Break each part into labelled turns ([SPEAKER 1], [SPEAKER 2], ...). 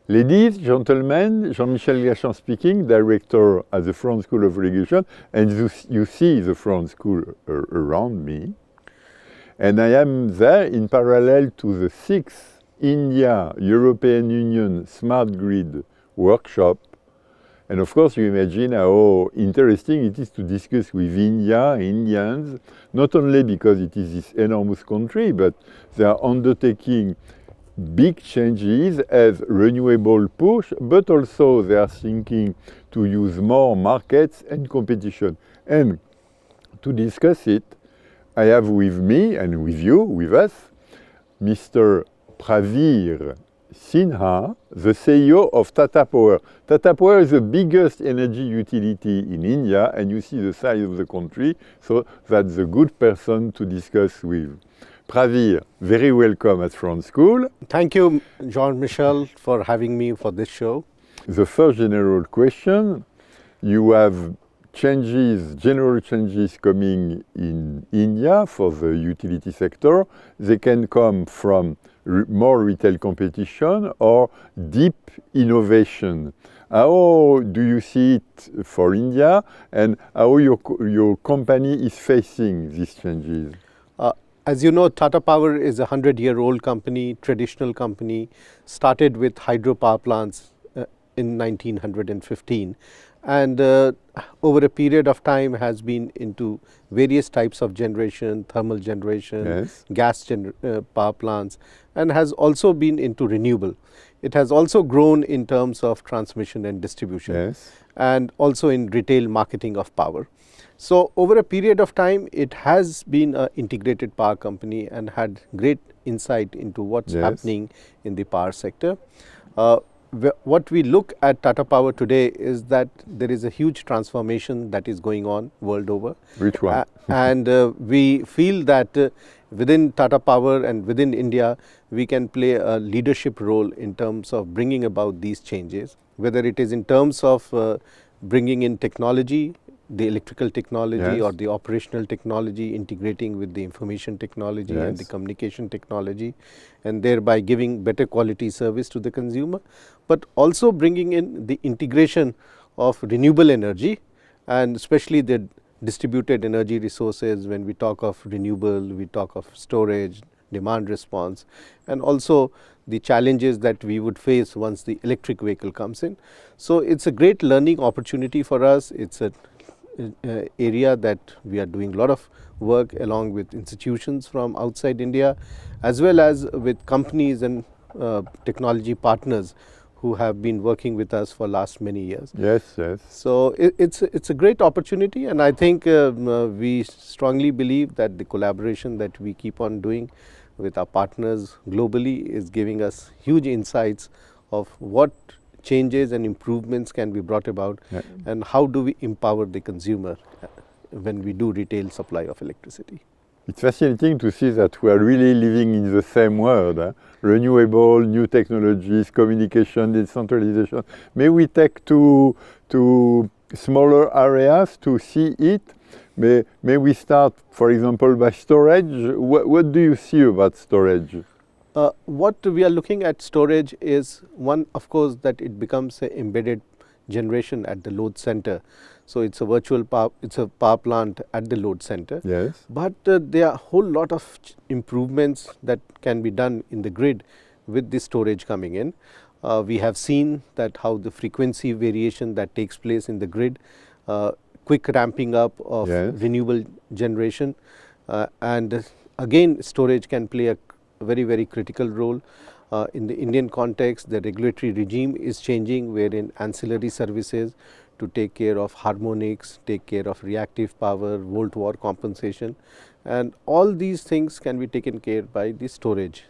[SPEAKER 1] Ladies, gentlemen, Jean-Michel Glachant speaking, director at the France School of Regulation, and you see the France School around me. And I am there in parallel to the 6th India European Union Smart Grid workshop. And of course, you imagine how interesting it is to discuss with Indians, not only because it is this enormous country, but they are undertaking big changes as renewable push, but also they are thinking to use more markets and competition. And to discuss it, I have with me and with you, with us, Mr. Praveer Sinha, the CEO of Tata Power. Tata Power is the biggest energy utility in India, and you see the size of the country, so that's a good person to discuss with. Praveer, very welcome at France School.
[SPEAKER 2] Thank you, Jean-Michel, for having me for this show.
[SPEAKER 1] The first general question, you have general changes coming in India for the utility sector. They can come from more retail competition or deep innovation. How do you see it for India, and how your company is facing these changes?
[SPEAKER 2] As you know, Tata Power is a 100-year-old company, traditional company, started with hydropower plants in 1915. And over a period of time has been into various types of generation, thermal generation,
[SPEAKER 1] Yes.
[SPEAKER 2] gas power plants, and has also been into renewable. It has also grown in terms of transmission and distribution,
[SPEAKER 1] Yes.
[SPEAKER 2] and also in retail marketing of power. So over a period of time, it has been an integrated power company and had great insight into what's
[SPEAKER 1] Yes.
[SPEAKER 2] happening in the power sector. What we look at Tata Power today is that there is a huge transformation that is going on world over.
[SPEAKER 1] Which one?
[SPEAKER 2] And we feel that within Tata Power and within India, we can play a leadership role in terms of bringing about these changes, whether it is in terms of bringing in technology, the electrical technology,
[SPEAKER 1] Yes.
[SPEAKER 2] or the operational technology, integrating with the information technology,
[SPEAKER 1] Yes.
[SPEAKER 2] and the communication technology, and thereby giving better quality service to the consumer, but also bringing in the integration of renewable energy, and especially the distributed energy resources. When we talk of renewable, we talk of storage, demand response, and also the challenges that we would face once the electric vehicle comes in. So it's a great learning opportunity for us. It's a area that we are doing a lot of work along with institutions from outside India, as well as with companies and technology partners who have been working with us for last many years.
[SPEAKER 1] Yes, yes.
[SPEAKER 2] So it's a great opportunity, and I think we strongly believe that the collaboration that we keep on doing with our partners globally is giving us huge insights of what changes and improvements can be brought about,
[SPEAKER 1] Yeah.
[SPEAKER 2] and how do we empower the consumer when we do retail supply of electricity.
[SPEAKER 1] It's fascinating to see that we are really living in the same world. Renewable, new technologies, communication, decentralization. May we take to smaller areas to see it? May we start, for example, by storage? What do you see about storage?
[SPEAKER 2] What we are looking at storage is one, of course, that it becomes an embedded generation at the load center. So it's a virtual power, it's a power plant at the load center.
[SPEAKER 1] Yes.
[SPEAKER 2] But there are a whole lot of improvements that can be done in the grid with the storage coming in. We have seen that how the frequency variation that takes place in the grid, quick ramping up of
[SPEAKER 1] Yes.
[SPEAKER 2] renewable generation, and again storage can play a very, very critical role. In the Indian context, the regulatory regime is changing, wherein ancillary services to take care of harmonics, take care of reactive power, volt-war compensation, and all these things can be taken care by the storage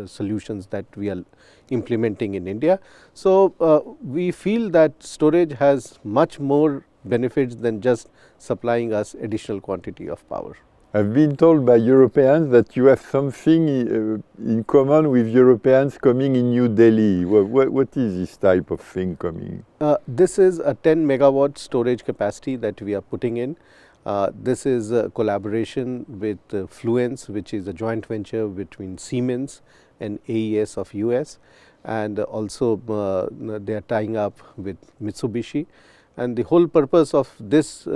[SPEAKER 2] solutions that we are implementing in India. So we feel that storage has much more benefits than just supplying us additional quantity of power.
[SPEAKER 1] I've been told by Europeans that you have something in common with Europeans coming in New Delhi. What is this type of thing coming?
[SPEAKER 2] This is a 10 megawatt storage capacity that we are putting in. This is a collaboration with Fluence, which is a joint venture between Siemens and AES of US. and also they are tying up with Mitsubishi. And the whole purpose of this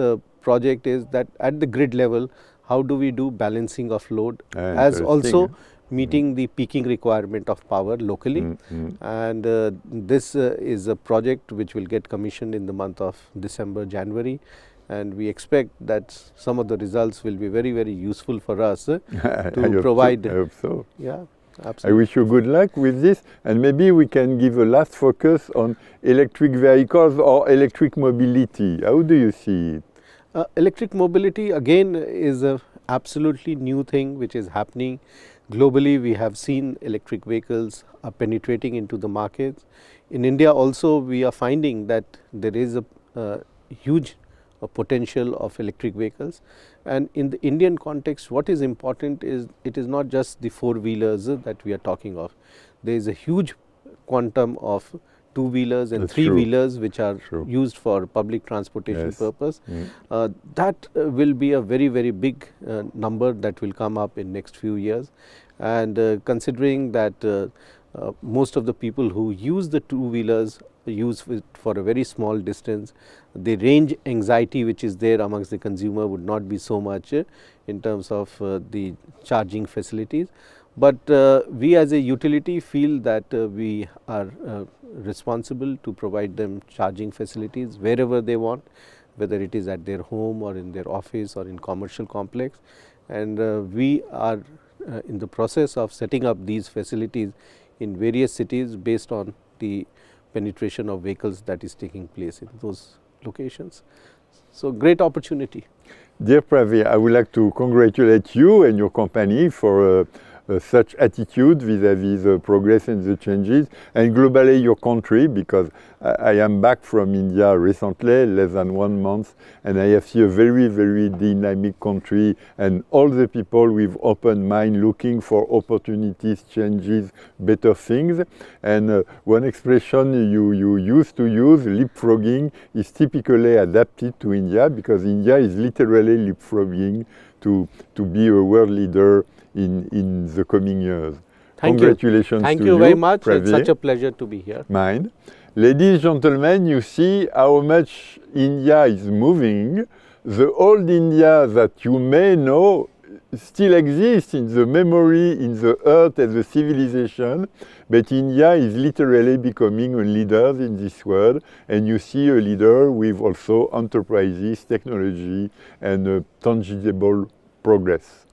[SPEAKER 2] project is that at the grid level, how do we do balancing of load as also meeting the peaking requirement of power locally. And this is a project which will get commissioned in the month of December, January, and we expect that some of the results will be very, very useful for us to provide.
[SPEAKER 1] I hope so.
[SPEAKER 2] Yeah, absolutely.
[SPEAKER 1] I wish you good luck with this, and maybe we can give a last focus on electric vehicles or electric mobility. How do you see it?
[SPEAKER 2] Electric mobility again is a absolutely new thing which is happening. Globally, we have seen electric vehicles are penetrating into the markets. In India also, we are finding that there is a huge potential of electric vehicles. And in the Indian context, what is important is it is not just the four-wheelers that we are talking of. There is a huge quantum of two-wheelers and three-wheelers which are used for public transportation purpose. That will be a very, very big number that will come up in next few years. And considering that most of the people who use the two-wheelers use it for a very small distance, the range anxiety which is there amongst the consumer would not be so much in terms of the charging facilities. But we as a utility feel that we are responsible to provide them charging facilities wherever they want, whether it is at their home or in their office or in commercial complex. And we are in the process of setting up these facilities in various cities based on the penetration of vehicles that is taking place in those locations. So, great opportunity.
[SPEAKER 1] Dear Praveer, I would like to congratulate you and your company for such attitude vis-à-vis the progress and the changes, and globally your country, because I am back from India recently, less than 1 month, and I have seen a very, very dynamic country and all the people with open mind looking for opportunities, changes, better things. And one expression you used to use, leapfrogging, is typically adapted to India, because India is literally leapfrogging to be a world leader in the coming years. Congratulations
[SPEAKER 2] Thank
[SPEAKER 1] to
[SPEAKER 2] you very much.
[SPEAKER 1] Praveer.
[SPEAKER 2] It's such a pleasure to be here.
[SPEAKER 1] Mine. Ladies and gentlemen, you see how much India is moving. The old India that you may know still exists in the memory, in the earth and the civilization, but India is literally becoming a leader in this world, and you see a leader with also enterprises, technology and tangible progress.